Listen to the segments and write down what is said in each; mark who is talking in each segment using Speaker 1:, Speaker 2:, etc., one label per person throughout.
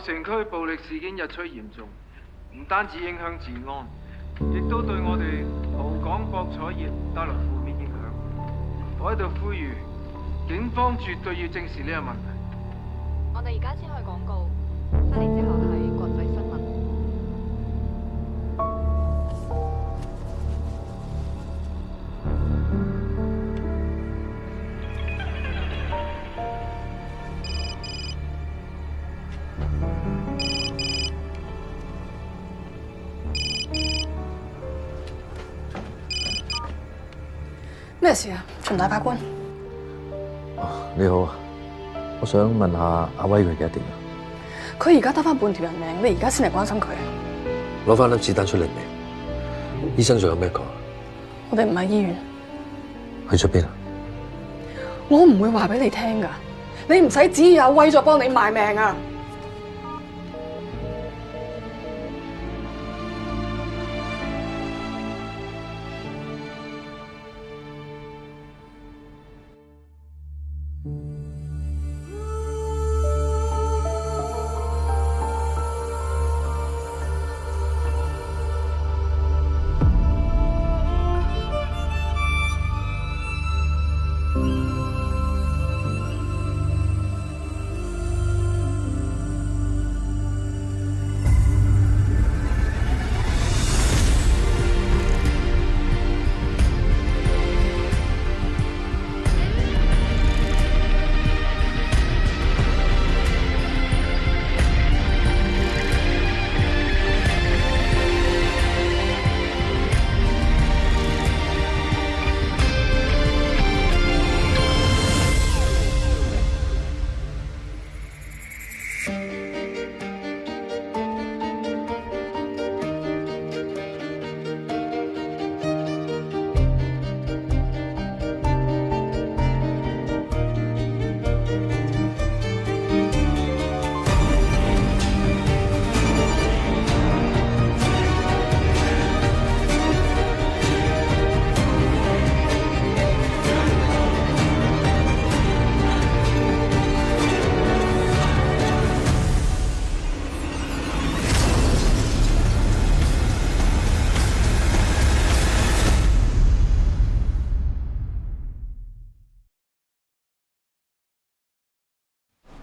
Speaker 1: 城區暴力事件日趨嚴重，唔單止影響治安，亦都對我哋葡港博彩業帶來負面影響。我喺度呼籲，警方絕對要正視呢個問題。
Speaker 2: 我哋而家先去廣告，翻嚟之後係國際新聞。
Speaker 3: 咩事啊，秦大法官？
Speaker 4: 你好啊，我想問下阿威佢幾多點啊？
Speaker 3: 佢而家得翻半條人命，你而家先嚟關心佢？
Speaker 4: 攞翻粒子彈出嚟未？醫生仲有咩講？
Speaker 3: 我哋唔喺醫院，
Speaker 4: 去咗邊啊？
Speaker 3: 我唔會話俾你聽㗎，你唔使指意阿威再幫你賣命啊！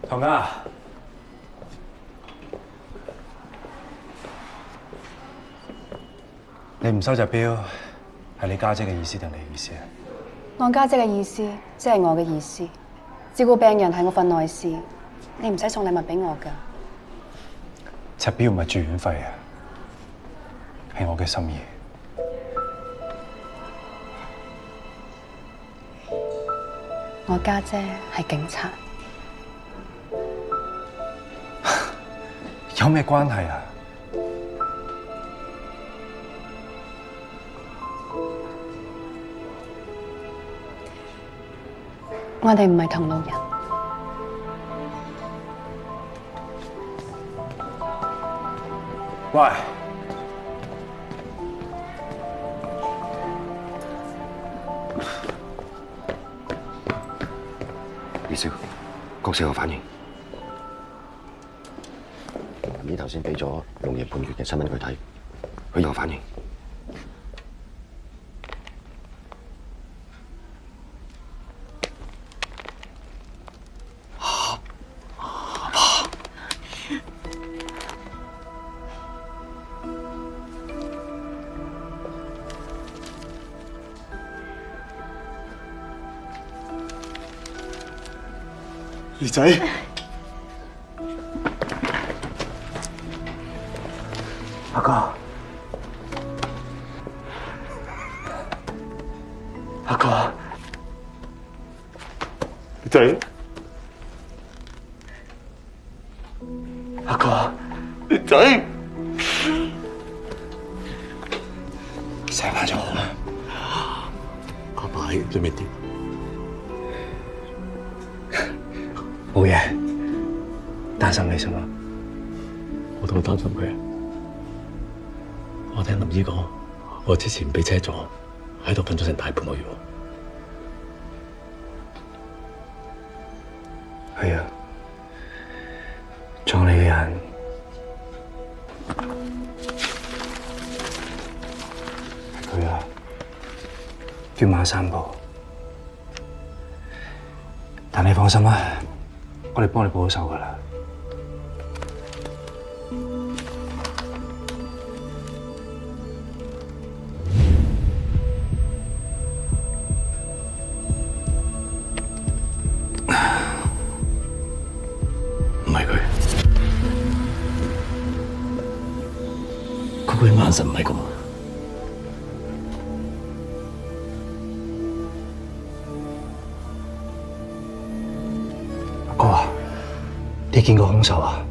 Speaker 5: 唐家，你唔收隻錶，係你家姐嘅意思定你意思啊？
Speaker 6: 我家姐嘅意思，即係我嘅意思。照顧病人係我份內事，你唔使送禮物俾我㗎。
Speaker 5: 隻錶唔係住院費啊，係我嘅心意。
Speaker 6: 我家姐係警察。
Speaker 5: 有咩關係啊？
Speaker 6: 我哋唔係同路人。
Speaker 5: 喂，
Speaker 7: 葉少，國社有反應。你頭先俾咗龍爺判決嘅新聞佢睇，佢有反應。
Speaker 8: 兒仔。阿哥，阿哥，兒仔，阿哥，兒仔，
Speaker 5: 醒翻咗啦！
Speaker 8: 阿爸喺最尾點？
Speaker 5: 冇嘢，擔心你啫嘛。
Speaker 8: 我都好擔心佢。我聽林姨講，我之前俾車撞，喺度瞓咗成大半個月。
Speaker 5: 係啊，撞你嘅人叫馬散步。但你放心啦，我哋幫你報咗仇噶啦。
Speaker 8: 唔係佢，佢眼神唔係咁。
Speaker 5: 阿哥啊，你見過兇手啊？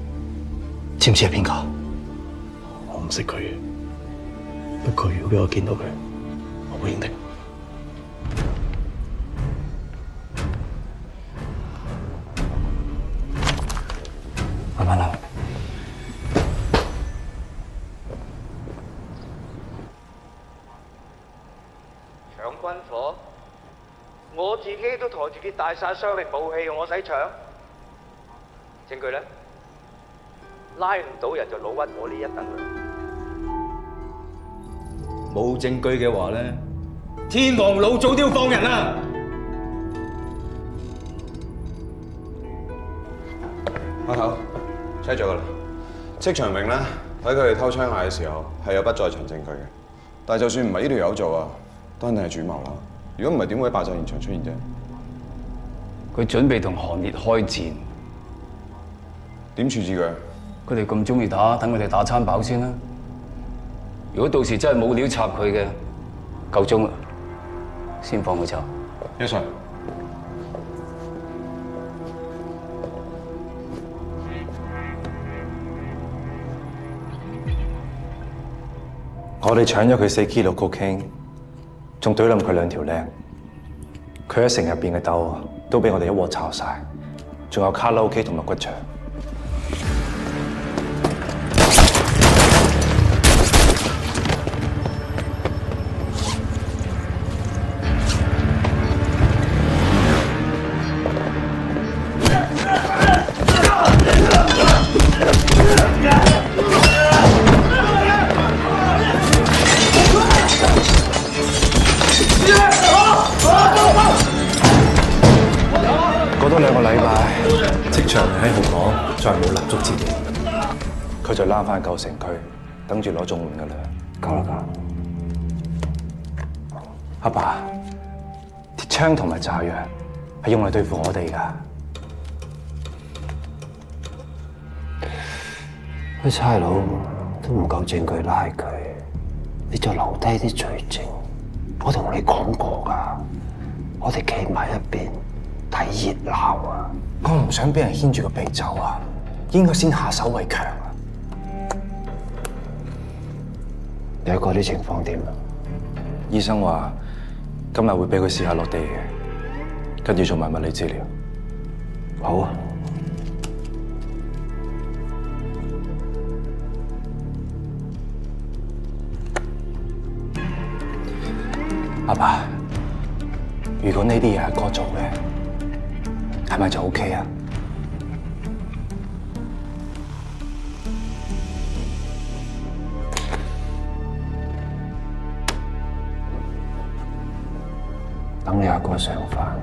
Speaker 5: 知唔知係邊個？
Speaker 8: 我唔識佢，不過如果俾我見到佢，我會認定。
Speaker 5: 慢慢諗。
Speaker 1: 搶軍火，我自己都抬住件大殺傷力武器，我使搶？證據咧？拉唔到人就老屈我呢一等啦。冇證據嘅話咧，天王老早都要放人啦。
Speaker 9: 阿頭 check 咗㗎啦，戚長明咧喺佢哋偷槍械嘅時候係有不在場證據嘅，但係就算唔係呢條友做啊，都肯定係主謀啦。如果唔係，點會喺爆炸現場出現啫？
Speaker 10: 佢準備同韓烈開戰，
Speaker 9: 點處置佢？
Speaker 10: 佢哋咁中意打，等佢哋打餐飽先啦。如果到時真係冇料插佢嘅，夠鐘啦，先放佢走。
Speaker 9: Yes sir。
Speaker 5: 我哋搶咗佢4 kilo cocaine，仲懟冧佢2條靚。佢喺城入邊嘅竇都俾我哋一鑊炒晒，仲有卡拉 OK 同埋骨場。過多2個禮拜，戚長明喺香港再冇立足之地，佢就躝翻舊城區，等住攞綜援㗎啦。夠啦，阿爸，鐵槍同埋炸藥係用嚟對付我哋㗎。
Speaker 11: 啲差佬都唔夠證據拉佢，你就留低啲罪證。我同你講過㗎，我哋企埋一邊睇熱鬧啊！
Speaker 5: 我唔想俾人牽住個鼻走啊，應該先下手為強啊！
Speaker 11: 你嗰啲情況點啊？
Speaker 5: 醫生話今日會俾佢試下落地嘅，跟住做埋物理治療。
Speaker 11: 好啊。
Speaker 5: 阿爸，如果呢啲嘢係哥做嘅，係咪就 OK 啊？
Speaker 11: 等你阿哥上返，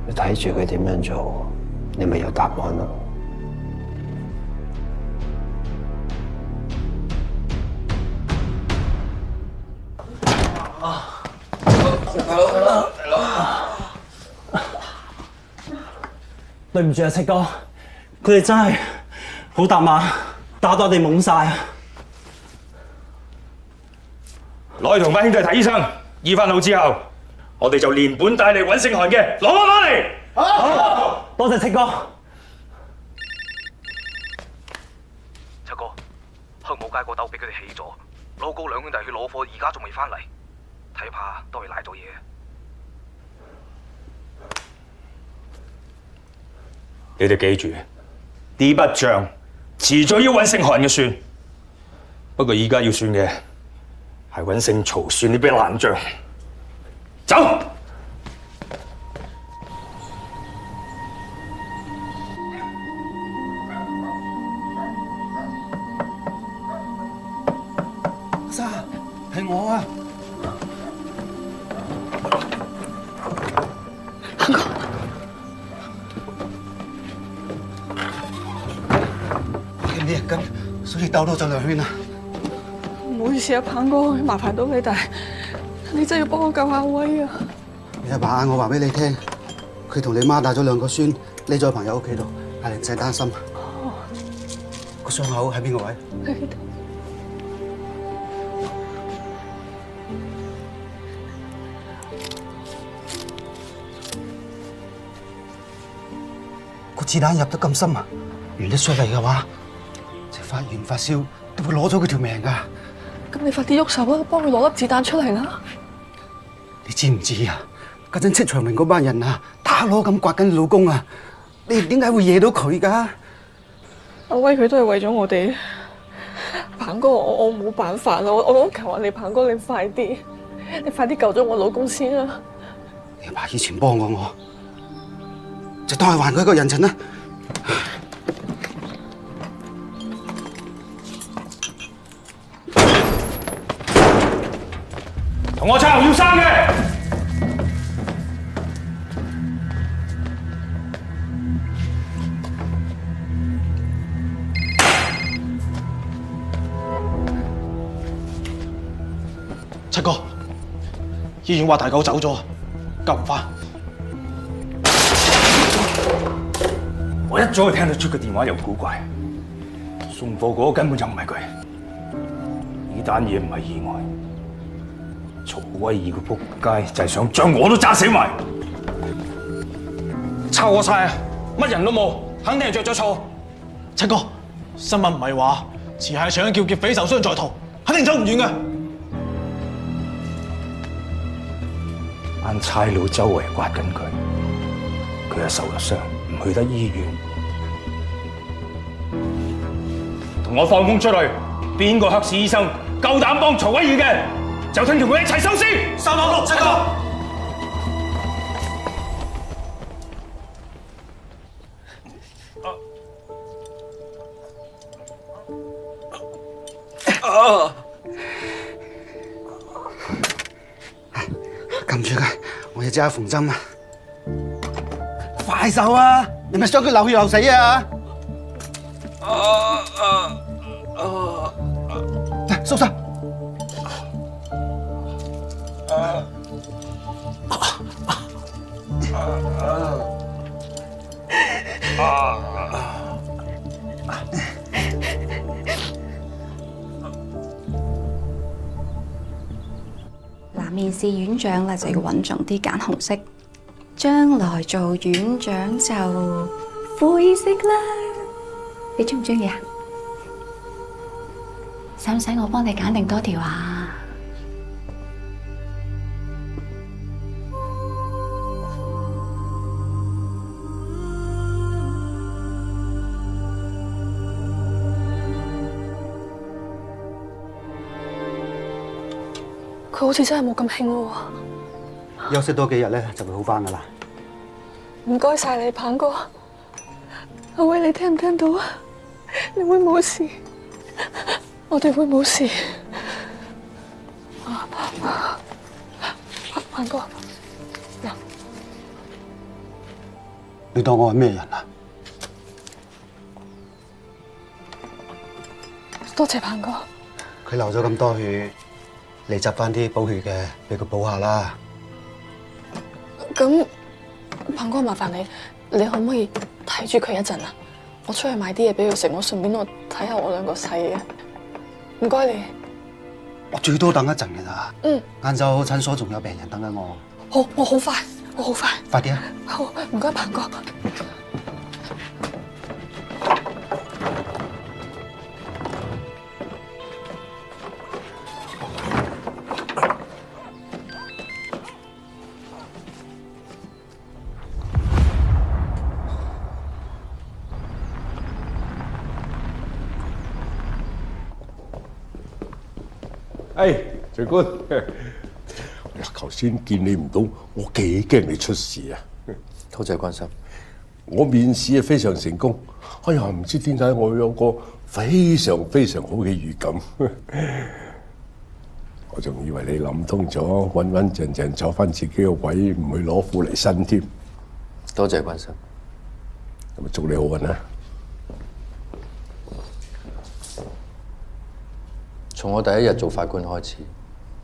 Speaker 11: 你睇住佢點樣做，你咪有答案咯。
Speaker 12: 對唔住啊，戚哥，佢哋真係好搭馬，打到我哋懵晒啊！
Speaker 13: 攞去同班兄弟睇醫生，醫翻好之後，我哋就連本帶利揾姓韓嘅攞翻嚟。
Speaker 12: 好，多謝戚哥。
Speaker 14: 七哥，黑舞街個竇俾佢哋起咗，老高2兄弟去攞貨，而家仲未翻嚟，睇怕都係賴咗嘢。
Speaker 13: 你哋記住，呢筆帳遲早要揾姓韓嘅算。不過而家要算嘅係揾姓曹算呢筆爛帳。走！
Speaker 12: 沙，係我啊！
Speaker 11: 啲人跟，所以兜多咗2圈啊！
Speaker 3: 唔好意思啊，鵬哥，麻煩到你，但係你真係要幫我救下威啊！
Speaker 11: 你阿爸嗌我話俾你聽，佢同你媽帶咗2個孫匿咗喺朋友屋企度，嗌你唔使擔心。個傷口喺邊個位？
Speaker 3: 喺呢度。
Speaker 11: 個子彈入得咁深啊！如一出嚟嘅話，隻發炎發燒都會攞咗佢條命㗎。
Speaker 3: 咁你快啲喐手啊，幫佢攞粒子彈出嚟啦！
Speaker 11: 你知唔知啊？嗰陣戚長榮嗰班人啊，打鑼咁刮緊你老公啊！你點解會惹到佢㗎？
Speaker 3: 阿威佢都係為咗我哋。鵬哥，我冇辦法啦，我求下你，鵬哥你快啲救咗我老公先啦！
Speaker 11: 你阿爸以前幫過我，就當係還佢一個人情啦。
Speaker 13: 同我抄要生嘅。
Speaker 8: 七哥，醫院話大狗走咗，救唔翻。
Speaker 13: 我一早就聽得出個電話有古怪，送貨嗰個根本就唔係佢。呢單嘢唔係意外，曹威爾個仆街就係想將我都炸死埋。
Speaker 8: 抄我晒啊！乜人都冇，肯定係着咗錯。七哥，新聞唔係話遲係搶劫劫匪受傷在逃，肯定走唔遠嘅。
Speaker 13: 班差佬周圍刮緊佢，佢又受咗傷，唔去得醫院。同我放風出去，邊個黑市醫生夠膽幫曹威爾嘅，就聽同佢一齊收屍。366，七哥。
Speaker 11: 撳住佢，我要即刻縫針啊！快手啊！你咪想佢流血流死啊！縮手！
Speaker 6: 嗱，面試院長咧就要穩重啲，揀紅色。將來做院長就灰色啦，你中唔中意啊？使唔使我幫你揀定多條啊？
Speaker 3: 佢好似真係冇咁興喎。
Speaker 11: 休息多幾日咧，就會好翻噶啦。
Speaker 3: 唔該晒你，鵬哥。阿威，你聽唔聽到啊？你會冇事，我哋會冇事。鵬哥，嗱，
Speaker 11: 你當我係咩人啊？
Speaker 3: 多謝鵬哥。
Speaker 11: 佢流咗咁多血，你執翻啲補血嘅，俾佢補下啦。
Speaker 3: 咁，鵬哥麻煩你，你可唔可以睇住佢一陣啊？我出去買啲嘢俾佢食，我順便我睇下我兩個細嘅。唔該你。
Speaker 11: 我最多等一陣嘅咋。
Speaker 3: 嗯。
Speaker 11: 晏晝診所仲有病人等緊我。
Speaker 3: 好，我好快，我好快。
Speaker 11: 快啲啊！
Speaker 3: 好，唔該鵬哥。
Speaker 15: 長官，頭先見你唔到，我幾驚你出事啊！
Speaker 4: 多謝關心。
Speaker 15: 我面試非常成功，哎呀，唔知點解我有個非常非常好嘅預感。我仲以為你諗通咗，穩穩陣陣坐翻自己個位，唔會攞苦嚟辛添。
Speaker 4: 多謝關心。
Speaker 15: 咁啊，祝你好運啦！
Speaker 4: 從我第一日做法官開始，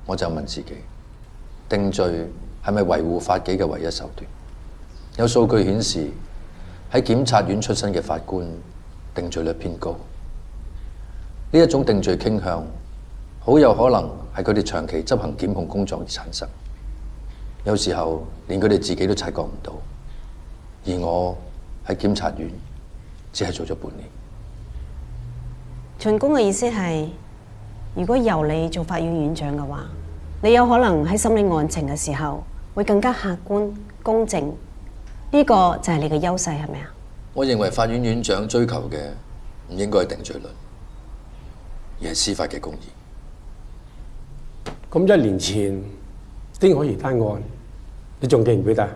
Speaker 4: 我就問自己，定罪係咪維護法紀嘅唯一手段？有數據顯示，喺檢察院出身嘅法官定罪率偏高。呢一種定罪傾向，好有可能係佢哋長期執行檢控工作而產生。有時候連佢哋自己都察覺唔到。而我喺檢察院只係做咗半年。
Speaker 16: 秦公嘅意思係，如果由你做法院院長嘅話，你有可能喺審理案情嘅時候會更加客觀公正，呢個就係你嘅優勢，係咪啊？
Speaker 4: 我認為法院院長追求嘅唔應該係定罪率，而係司法嘅公義。
Speaker 15: 咁1年前丁可怡單案，你仲記唔記得？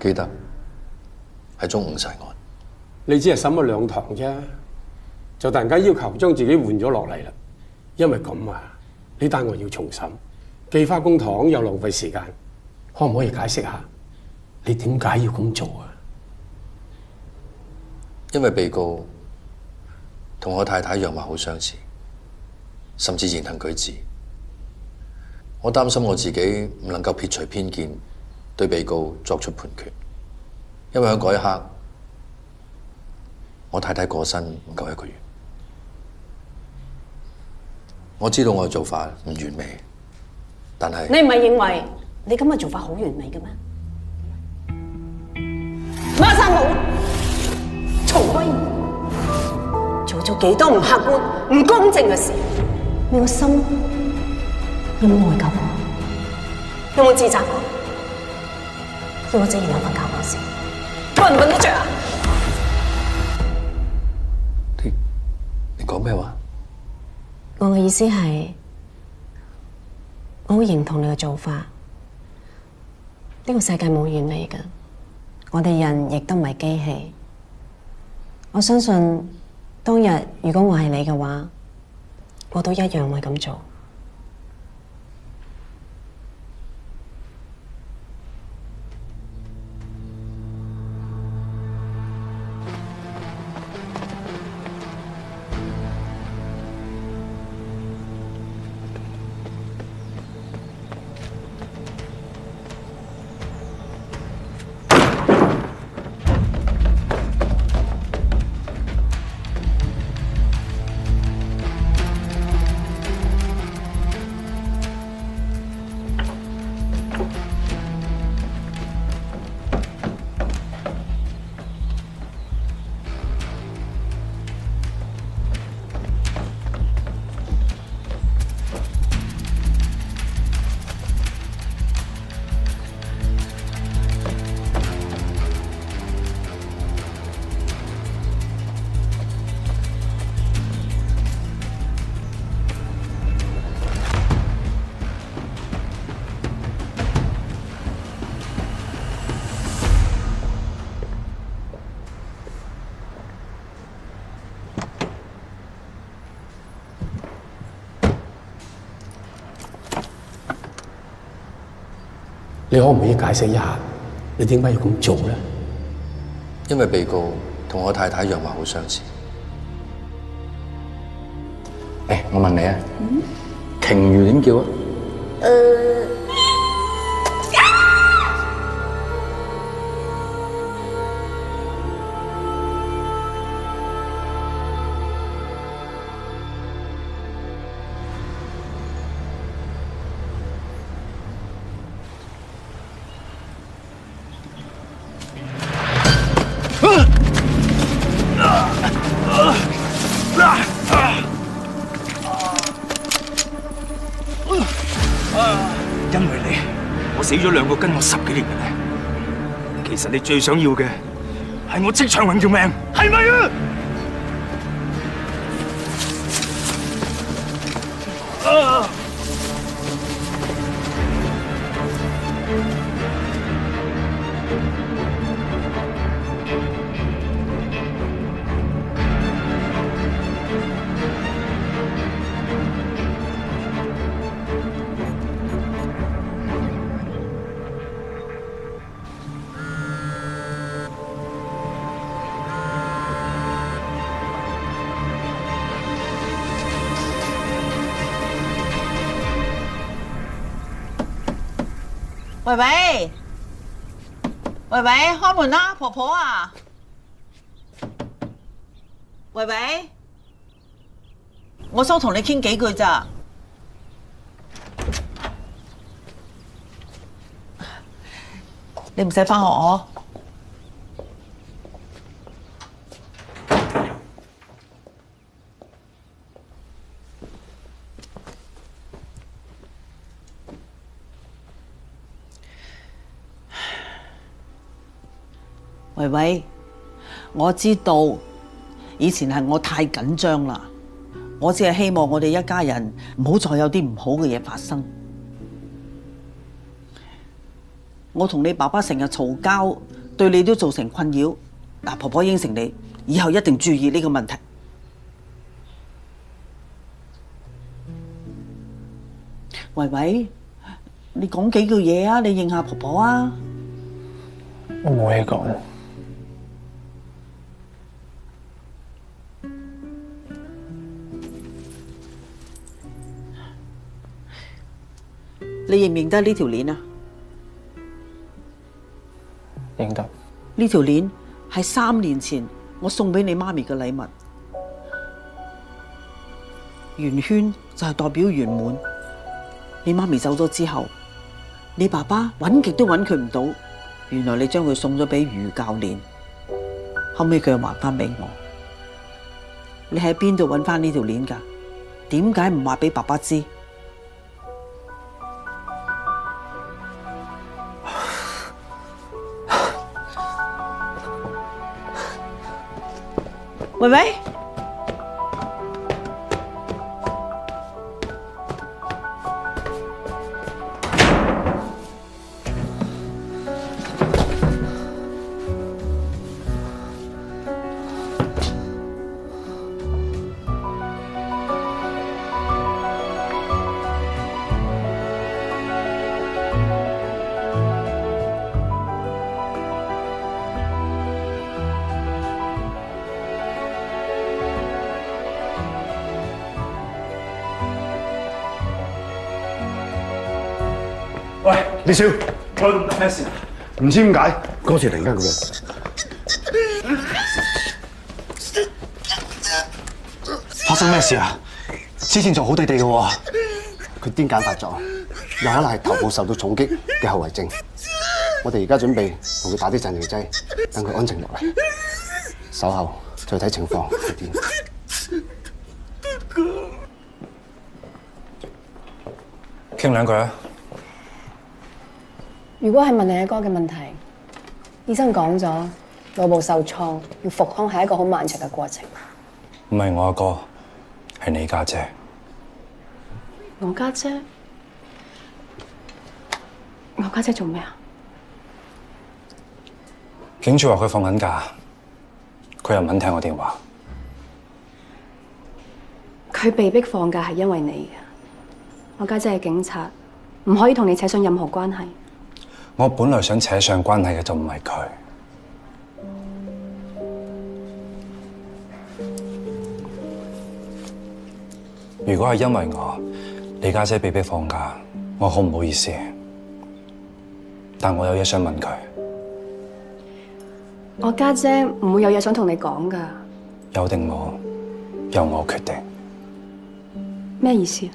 Speaker 4: 記得係中午殺案。
Speaker 15: 你只係審咗2堂啫，就突然間要求將自己換咗落嚟啦。因為咁啊，呢單案要重審，既花公帑又浪費時間，可唔可以解釋下你點解要咁做啊？
Speaker 4: 因為被告同我太太樣貌好相似，甚至言行舉止，我擔心我自己唔能夠撇除偏見，對被告作出判決。因為喺嗰一刻，我太太過身唔夠1個月。我知道我嘅做法唔完美，但係
Speaker 16: 你唔係認為你咁嘅做法好完美嘅咩？孖生佬，曹威，做咗幾多唔客觀、唔公正嘅事？你個心有冇內疚過？有冇自責過？又或者然後瞓覺嗰時，瞓唔瞓得着啊？
Speaker 4: 你講咩話？
Speaker 16: 我嘅意思係，我好認同你嘅做法。呢個世界冇完美嘅，我哋人亦都唔係機器。我相信當日如果我係你嘅話，我都一樣會咁做。
Speaker 15: 你可唔可以解釋一下，你點解要咁做咧？
Speaker 4: 因為被告同我太太樣貌好相似。我問你啊，鯨魚點叫啊？
Speaker 13: 因為你，我死咗2個跟我10幾年嘅人。其實你最想要嘅係我戚長榮條命，係咪啊？
Speaker 17: 喂喂，喂喂，開門啦，婆婆啊！喂喂，我想同你傾幾句咋？你唔使返學嗬？維維，我知道以前係我太緊張啦，我只係希望我哋一家人唔好再有啲唔好嘅嘢發生。我同你爸爸成日嘈交，對你都造成困擾。嗱，婆婆應承你，以後一定注意呢個問題。維維，你講幾句嘢啊？你應下婆婆啊！
Speaker 12: 我冇嘢講。
Speaker 17: 你認唔認得呢條鏈啊？
Speaker 12: 認得。
Speaker 17: 呢條鏈係3年前我送俾你媽咪嘅禮物，圓圈就係代表圓滿。你媽咪走咗之後，你爸爸揾極都揾佢唔到，原來你將佢送咗俾余教練，後尾佢又還翻俾我。你喺邊度揾翻呢條鏈㗎？點解唔話俾爸爸知？喂喂，
Speaker 7: 喂，李少，我度咩事啊？唔知點解嗰時突然間咁樣。
Speaker 12: 發生咩事啊？之前仲好地地嘅喎。
Speaker 7: 佢癲癇發作，有可能係頭部受到重擊嘅後遺症。我哋而家準備同佢打啲鎮靜劑，等佢安靜落嚟。稍後再睇情況係點。
Speaker 5: 傾兩句啊！
Speaker 16: 如果係問你阿哥嘅問題，醫生講咗腦部受創，要復康係一個好漫長嘅過程。
Speaker 5: 唔係我阿哥，係你家姐。
Speaker 16: 我家姐？我家姐做咩啊？
Speaker 5: 警署話佢放緊假，佢又唔肯聽我電話。
Speaker 16: 佢被逼放假係因為你嘅。我家姐係警察，唔可以同你扯上任何關係。
Speaker 5: 我本來想扯上關係嘅就唔係佢。如果係因為我，你家姐被逼放假，我好唔好意思。但我有嘢想問佢。
Speaker 16: 我家姐唔會有嘢想同你講㗎。
Speaker 5: 有定冇，由我決定。
Speaker 16: 咩意思？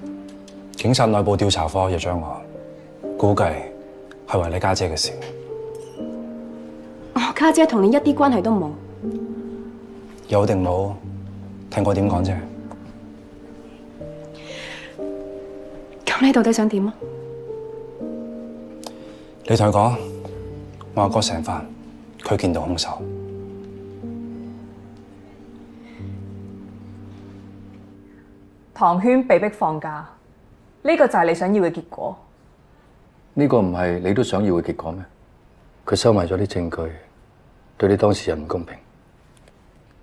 Speaker 5: 警察內部調查科約咗我，估計係為你家姐嘅事。
Speaker 16: 我家姐同你一啲關係都冇。
Speaker 5: 有定冇？聽我點講啫。
Speaker 16: 咁你到底想點啊？
Speaker 5: 你同佢講，我阿哥醒返，佢見到兇手。
Speaker 2: 唐軒被逼放假，
Speaker 18: 呢個就係你想要嘅結果。
Speaker 4: 呢個唔係你都想要嘅結果咩？佢收埋咗啲證據，對你當事人唔公平。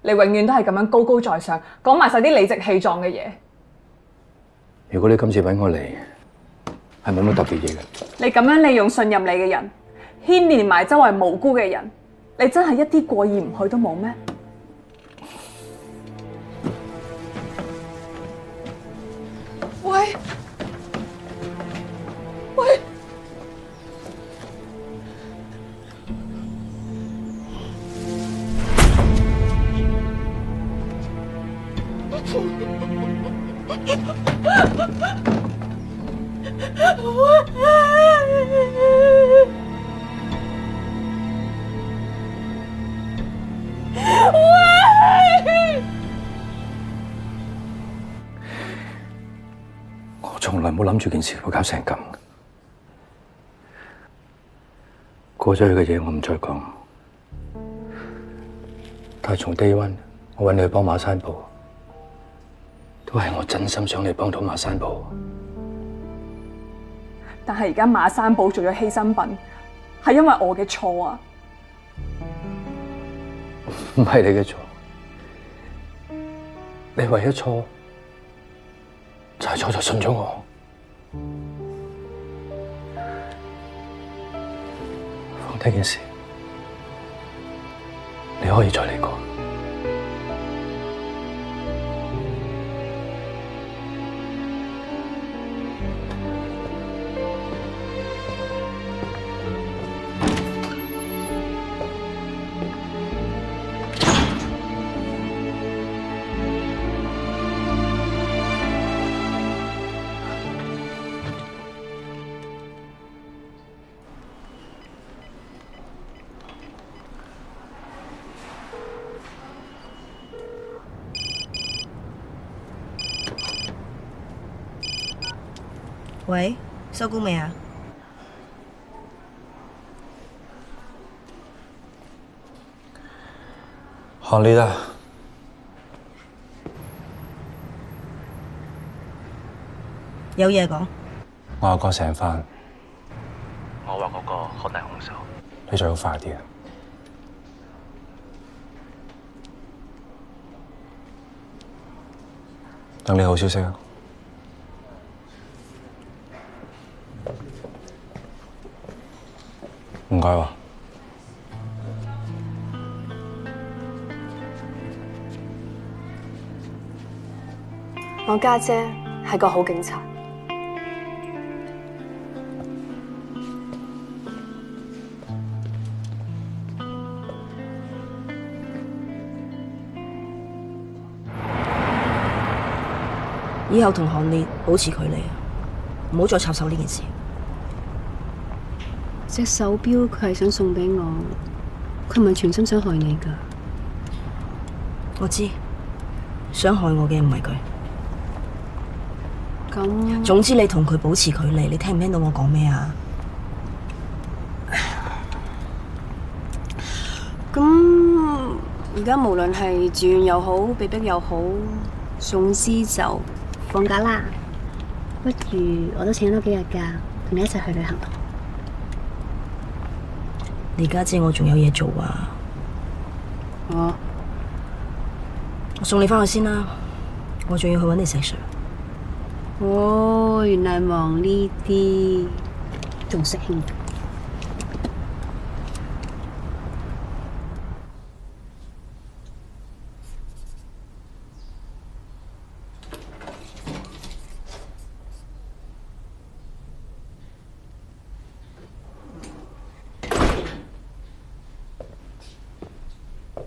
Speaker 18: 你永遠都係咁樣高高在上，講埋晒啲理直氣壯嘅嘢。
Speaker 4: 如果你今次揾我嚟，係冇乜特別嘢嘅。
Speaker 18: 你咁樣利用信任你嘅人，牽連埋周圍無辜嘅人，你真係一啲過意唔去都冇咩？
Speaker 3: 喂，喂，
Speaker 4: 我從來冇諗住件事會搞成咁。過咗去嘅嘢我唔再講，但係從 day one 我揾你去幫馬山堡，都係我真心想你幫到馬山堡。
Speaker 18: 但係而家馬山堡做咗犧牲品，係因為我嘅錯啊！
Speaker 4: 唔係你嘅錯，你唯一錯就係錯就信咗我。放低件事，你可以再嚟過。
Speaker 19: 喂，收工未啊？
Speaker 5: 韓烈啊，
Speaker 19: 有嘢講。
Speaker 5: 我有個醒翻，
Speaker 14: 我話嗰個可能係兇手。
Speaker 5: 你最好快啲啊！等你好消息啊！唔該喎。
Speaker 2: 我家姐係個好警察。
Speaker 19: 以後同韓烈保持距離啊，唔好再插手呢件事。
Speaker 20: 隻手錶佢係想送俾我，佢唔係全心想害你㗎。
Speaker 19: 我知，想害我嘅唔係佢。
Speaker 20: 咁，
Speaker 19: 總之你同佢保持距離，你聽唔聽到我講咩啊？
Speaker 20: 咁而家無論係自願又好，被逼又好，總之就放假啦。不如我都請多幾日假，同你一齊去旅行。
Speaker 19: 你家姐我仲有嘢做啊！我送你返去先啦，我仲要去搵你石 Sir。
Speaker 20: 哦，原來忙呢啲，仲識興。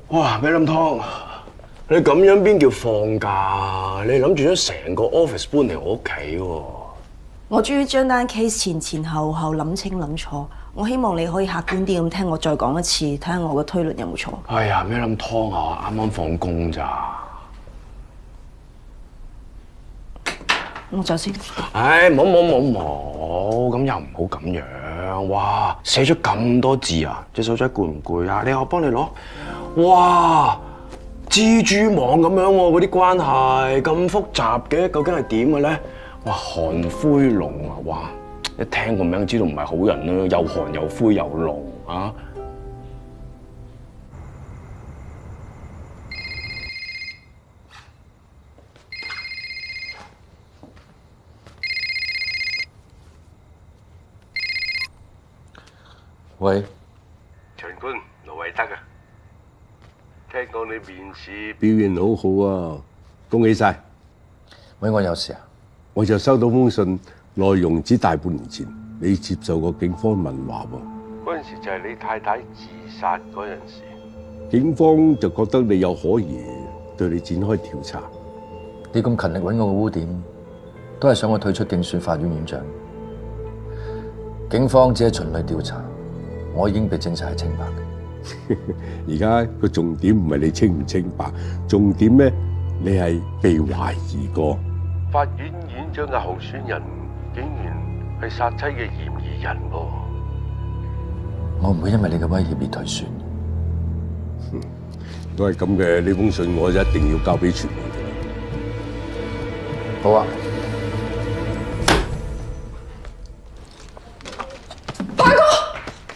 Speaker 15: 哇！咩冧湯？你咁樣邊叫放假？你諗住將成個 office 搬嚟我屋企喎？
Speaker 19: 我終於將單 case 前後諗清諗楚，我希望你可以客觀啲咁聽我再講一次，睇下我嘅推論有冇錯。
Speaker 15: 哎呀，咩冧湯啊！啱啱放工咋？
Speaker 19: 我走先。
Speaker 15: 唉，冇，咁又唔好咁樣。哇，寫咗咁多字啊，隻手仔攰唔攰啊？你我幫你攞。哇，蜘蛛網咁樣喎，嗰啲關係咁複雜嘅，究竟係點嘅咧？
Speaker 21: 哇，韓灰龍啊！哇，一聽個名知道唔係好人啦，又韓又灰又龍啊！
Speaker 4: 喂，
Speaker 11: 長官，盧偉德啊，聽講你面試表現好好啊，恭喜晒！
Speaker 4: 喂，我有事啊？
Speaker 11: 我就收到封信，內容指大半年前你接受過警方問話喎。嗰陣時就係你太太自殺嗰陣時，警方就覺得你有可疑，對你展開調查。
Speaker 4: 你咁勤力揾我嘅污點，都係想我退出競選法院院長。警方只係循例調查，我已經被證實係清白嘅。
Speaker 11: 而家個重點唔係你清唔清白，重點咧你係被懷疑過。法院院長嘅候選人竟然係殺妻嘅嫌疑人喎！
Speaker 4: 我唔會因為你嘅威脅而退選。
Speaker 11: 如果係咁嘅，呢封信我一定要交俾傳媒嘅。
Speaker 4: 好啊。
Speaker 3: 大哥，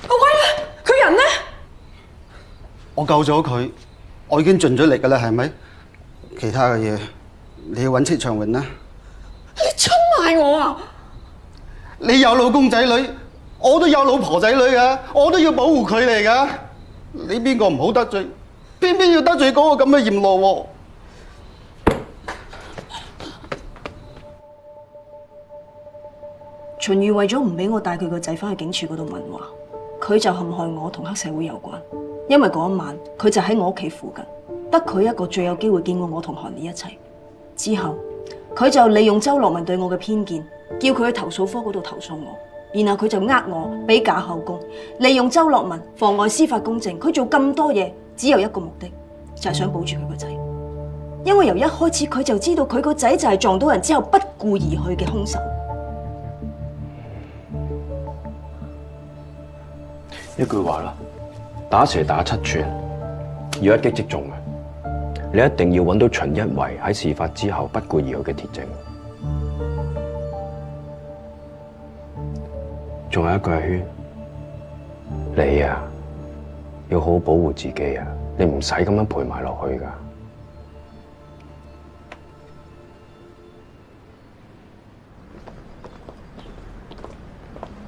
Speaker 3: 阿威咧，佢人呢？
Speaker 7: 我救咗佢，我已經盡咗力㗎啦，係咪？其他嘅嘢你要揾戚長榮啦。
Speaker 3: 你出賣我啊！
Speaker 7: 你有老公仔女，我都有老婆仔女㗎，我都要保護佢哋㗎。你邊個唔好得罪，偏偏要得罪嗰個咁嘅閻羅喎！秦宇為咗唔俾我帶佢個仔返去警署嗰度問話，佢就陷害我同黑社會有關。因為嗰一晚佢就喺我屋企附近，得佢一個最有機會見過我同韓烈一齊。之後佢就利用周樂文對我嘅偏見，叫佢去投訴科嗰度投訴我，然後佢就呃我俾假口供，利用周樂文妨礙司法公正。佢做咁多嘢只有一個目的，就係想保住佢個仔。因為由一開始佢就知道佢個仔就係撞到人之後不顧而去嘅兇手。
Speaker 21: 一句話啦，打蛇打七寸，要一擊即中嘅。你一定要揾到秦一圍喺事發之後不顧而去嘅鐵證。仲有一句阿軒，你啊要好好保護自己啊！你唔使咁樣陪埋落去㗎。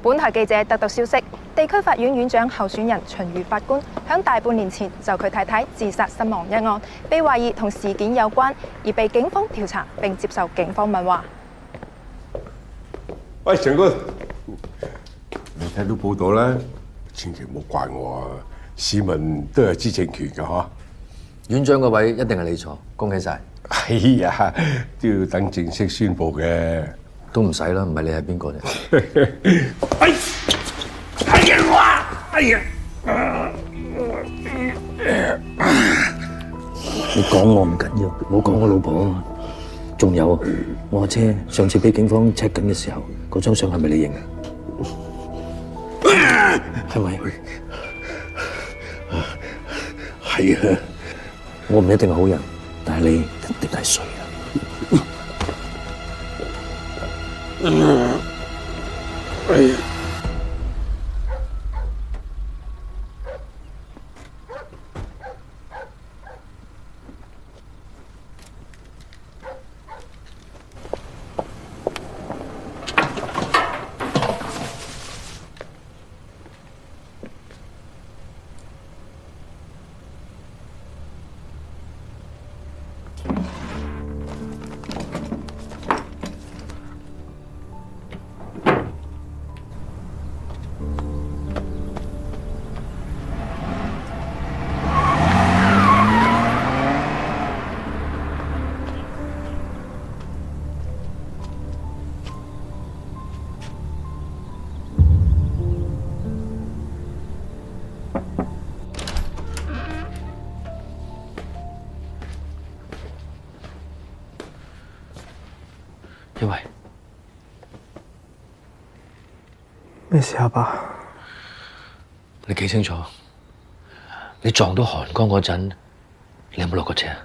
Speaker 22: 本台記者得到消息，地區法院院長候選人秦瑜法官響大半年前就佢太太自殺身亡一案，被懷疑同事件有關，而被警方調查並接受警方問話。
Speaker 11: 喂，長官，你睇到報道咧，千祈唔好怪我啊！市民都有知情權㗎嗬。
Speaker 4: 院長個位一定係你坐，恭喜晒。
Speaker 11: 哎呀，都要等正式宣佈嘅。
Speaker 4: 都唔使啦，唔係你係邊個啫？
Speaker 11: 哎呀！哎呀！
Speaker 23: 你講我唔緊要，唔好講我老婆啊嘛。仲有我阿姐上次俾警方 check 緊嘅時候，嗰張相係咪你影啊？係咪？係啊！我唔一定係好人，但係你一定係衰啊！哎呀！因為
Speaker 12: 咩事啊，爸？
Speaker 23: 你記清楚，你撞到韓江嗰陣，你有冇落過車啊？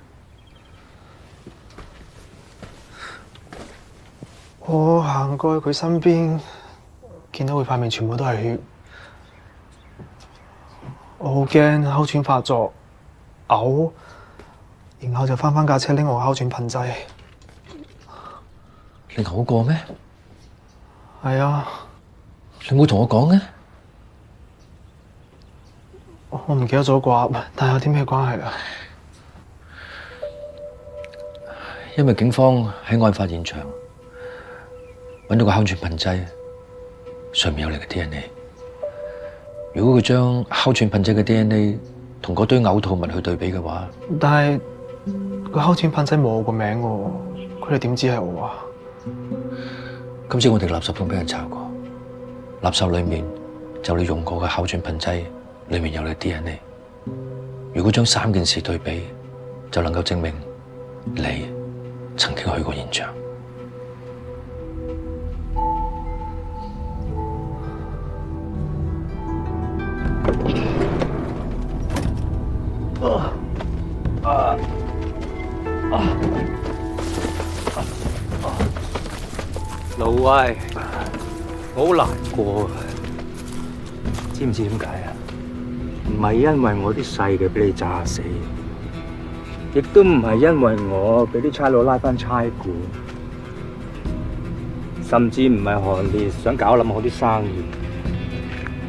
Speaker 8: 我行過去佢身邊，見到佢塊面全部都係血，我好驚哮喘發作，嘔，然後就翻架車拎我哮喘噴劑。
Speaker 4: 你嘔過咩？
Speaker 8: 係啊。
Speaker 4: 你冇同我講嘅？
Speaker 8: 我唔記得咗啩，但係有啲咩關係啊？
Speaker 4: 因為警方喺案發現場揾到個哮喘噴劑，上面有你嘅 DNA。如果佢將哮喘噴劑嘅 DNA 同嗰堆嘔吐物去對比嘅話，
Speaker 8: 但係個哮喘噴劑冇我個名喎，佢哋點知係我啊？
Speaker 4: 今次我哋垃圾桶俾人查過，垃圾裡面就你用過嘅哮喘噴劑，裡面有你 DNA。如果將3件事對比，就能夠證明你曾經去過現場。
Speaker 23: 老威，我好難過啊！知唔知點解啊？唔係因為我啲細嘅俾你炸死，亦都唔係因為我俾啲差佬拉翻差館，甚至唔係韓烈想搞冧我啲生意。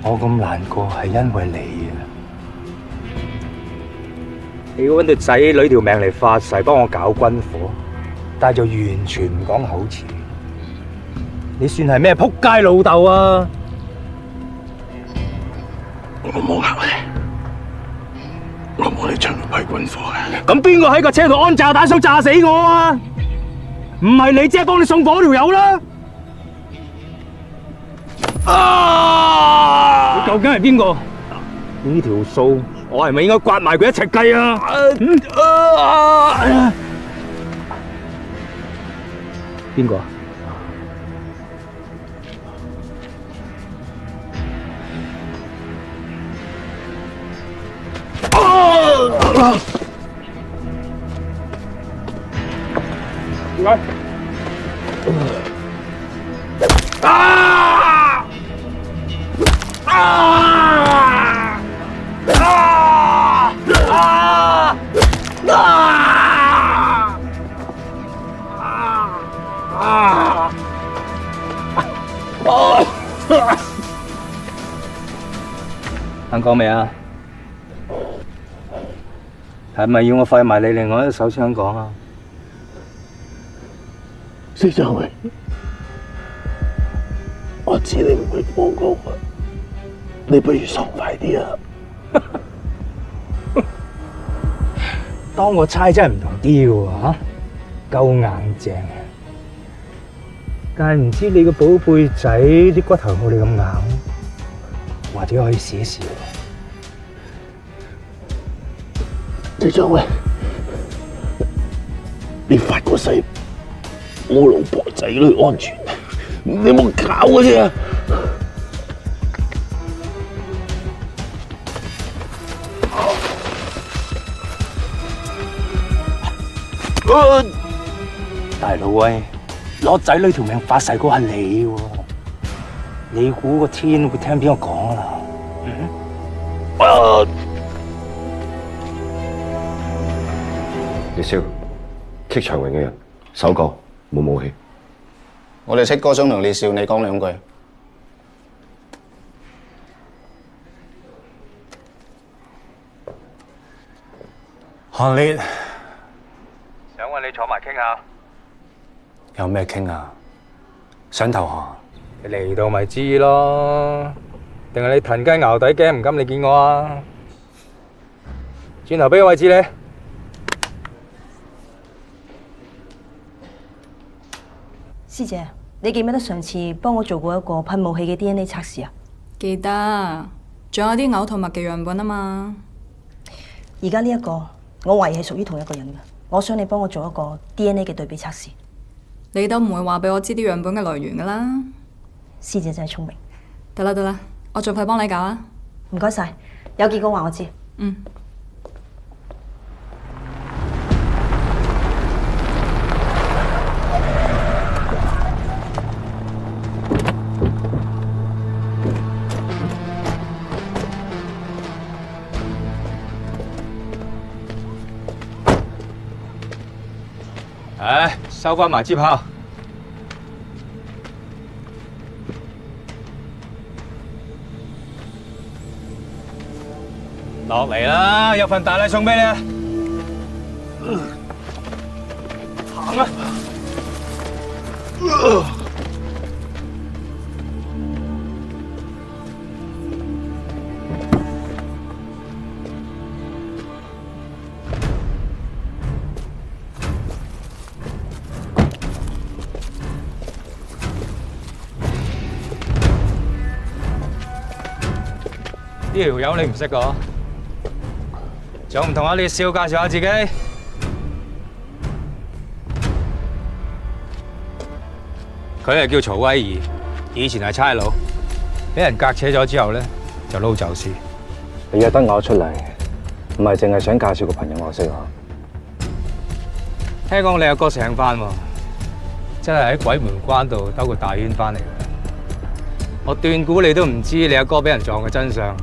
Speaker 23: 我咁難過係因為你啊！你要揾條仔女條命嚟發誓幫我搞軍火，但係就完全唔講口齒。你算係咩仆街老豆啊！
Speaker 11: 我冇呃你，我冇你將佢批軍火嘅。
Speaker 23: 咁邊個喺個車度安炸彈想炸死我啊？唔係你即係幫你送火條友啦！你究竟係邊個？呢條數我係咪應該刮埋佢一齊計啊？邊個？點解？肯講未啊？係咪要我廢埋你另外一手先肯講啊？
Speaker 11: 四周榮，我知你唔會放過我，你不如爽快啲啊！
Speaker 23: 當我猜真係唔同啲嘅喎嚇，夠硬淨，但係唔知你個寶貝仔啲骨頭冇你咁硬，或者可以試一試喎。
Speaker 11: 四周榮，你發個誓，我老婆仔女安全，你冇搞嘅啫。
Speaker 23: 大佬喂，攞仔女條命發誓嗰係你喎，你估個天會聽邊個講啊？
Speaker 21: 李少，棘長榮嘅人，首個冇武器。
Speaker 7: 我哋七哥想同李少你講兩句。
Speaker 8: 韓烈，
Speaker 23: 想揾你坐埋傾下。
Speaker 8: 有咩傾啊？想投降？
Speaker 23: 你嚟到咪知咯，定係你騰雞淆底驚唔敢你見我啊？轉頭俾個位置你。
Speaker 19: 師姐，你記唔記得上次幫我做過一個噴武器嘅 DNA 測試啊？
Speaker 1: 記得，仲有啲嘔吐物嘅樣本啊嘛。
Speaker 19: 而家呢一個，我懷疑係屬於同一個人嘅。我想你幫我做一個 DNA 嘅對比測試。
Speaker 1: 你都唔會話俾我知啲樣本嘅來源㗎啦。
Speaker 19: 師姐真係聰明。
Speaker 1: 得啦得啦，我盡快幫你搞啊。
Speaker 19: 唔該晒，有結果話我知。
Speaker 1: 嗯。
Speaker 23: 唉，收翻埋支炮。落嚟啦，有份大禮送俾你啊！行啊！呢條友你唔識㗎？仲唔同阿烈少介紹下自己？佢係叫曹威儀，以前係差佬，俾人隔扯咗之後咧，就撈走私。
Speaker 5: 你約得我出嚟，唔係淨係想介紹個朋友我識啊？
Speaker 23: 聽講你阿哥醒翻喎，真係喺鬼門關度兜個大圈翻嚟。我斷估你都唔知你阿哥俾人撞嘅真相，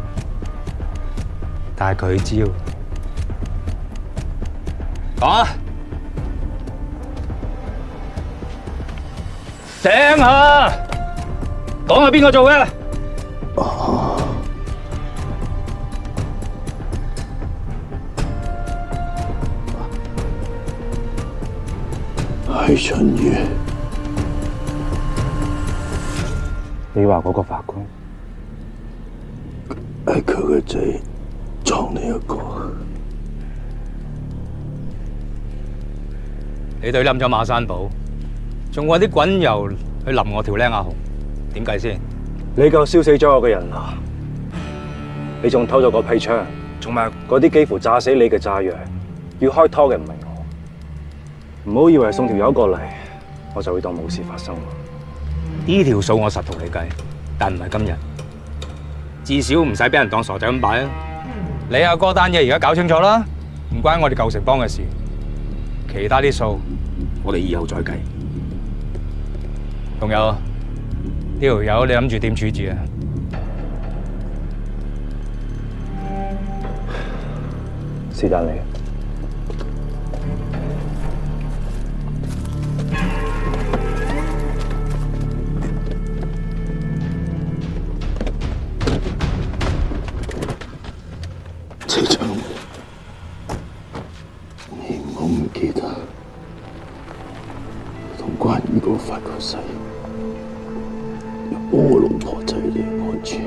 Speaker 23: 但係佢知。講啊！醒下，講係邊個做嘅？
Speaker 21: 係秦宇。
Speaker 5: 你話嗰個法官
Speaker 21: 係佢個仔撞你一個。
Speaker 23: 你對冧咗馬山堡，仲揾啲滾油去淋我條靚阿紅，點計先？
Speaker 5: 你夠燒死咗我嘅人啊！你仲偷咗嗰批槍，仲埋嗰啲幾乎炸死你嘅炸藥，要開拖嘅唔係我。唔好以為送條友過嚟，我就會當冇事發生。
Speaker 23: 呢條數我實同你計，但唔係今日，至少唔使俾人當傻仔咁擺啊！你阿哥單嘢而家搞清楚啦，唔關我哋舊城幫嘅事，其他啲數我哋以後再計。仲有呢條友，你諗住點處置啊？
Speaker 5: 是但你。
Speaker 21: 車長，你唔好唔記得同關於嗰個發個誓，要保我老婆仔女安全。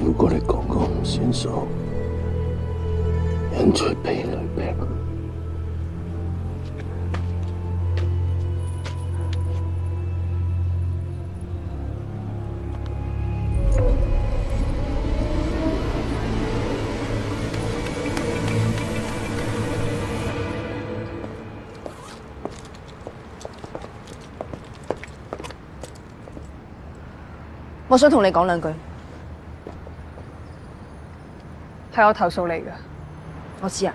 Speaker 21: 如果你講個唔算數，人在被裏劈。
Speaker 19: 我想同你講兩句。
Speaker 18: 係我投訴你㗎。
Speaker 19: 我知啊。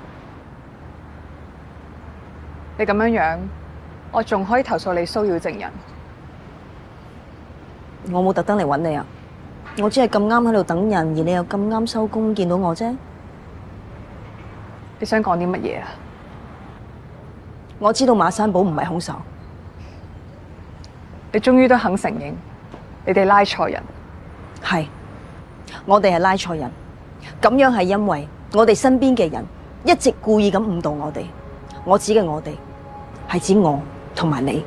Speaker 18: 你咁樣樣，我仲可以投訴你騷擾證人。
Speaker 19: 我冇特登嚟揾你啊，我只係咁啱喺度等人，而你又咁啱收工見到我啫。
Speaker 18: 你想講啲乜嘢啊？
Speaker 19: 我知道馬山堡唔係兇手。
Speaker 18: 你終於都肯承認，你哋拉錯人。
Speaker 19: 係，我哋係拉錯人。咁樣係因為我哋身邊嘅人一直故意咁誤導我哋。我指嘅我哋係指我同埋你。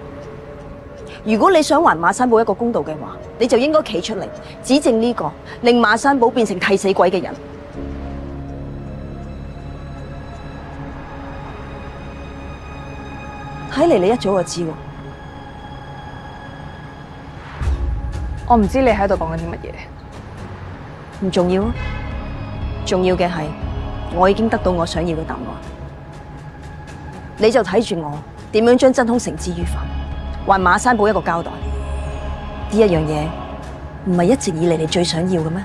Speaker 19: 如果你想還馬山堡一個公道嘅話，你就應該企出嚟指證呢個令馬山堡變成替死鬼嘅人。睇嚟你一早就知喎。
Speaker 18: 我唔知你喺度講緊啲乜嘢。
Speaker 19: 唔重要啊，重要嘅係我已經得到我想要嘅答案。你就睇住我點樣將真兇繩之於法，還馬山堡一個交代。呢一樣嘢唔係一直以嚟你最想要嘅咩？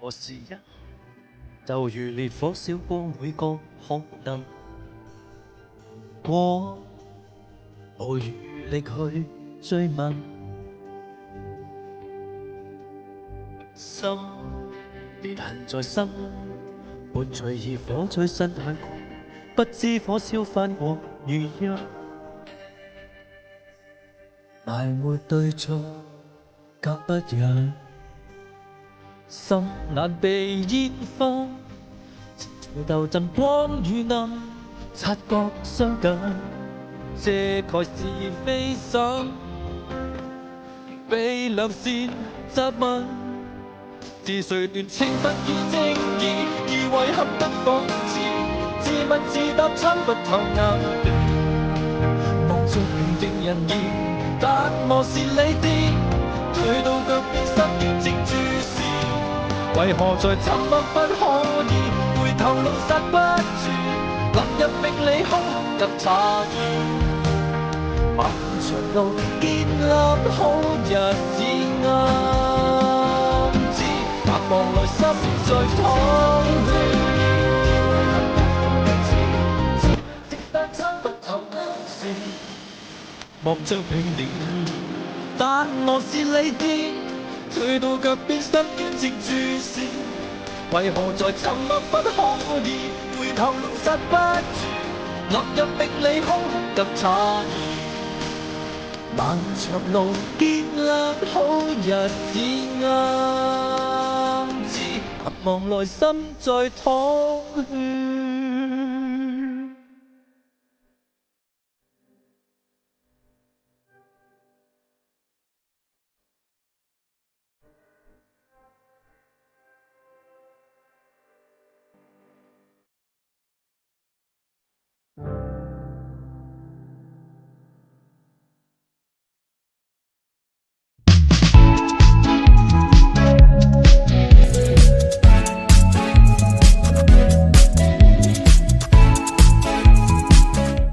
Speaker 6: 何時一，就如烈火燒過每個空燈。我無餘力去追問，心裂痕在心，伴隨熱火吹身體，不知火燒翻過如一，埋沒對錯，隔不遠。心難被煙花，鬥爭光與暗，察覺相近，遮蓋是非心，被良善責問，是誰斷情不於正義，而遺憾得諷刺，自問自答參不透眼，望着平靜人意，但我是你啲，去到腳邊失完正注視。為何在沉默不可以，回頭路剎不住，臨入命里空及詫異。漫長路建立好日子暗知，白茫內心在淌血。直但參不透視，望着平靜，但我是你啲。去到腳邊深淵正注視，為何在沉默不可以，回頭路剎不住，落入命里空及詫異。漫長路建立好日子暗知，白茫內心在淌血。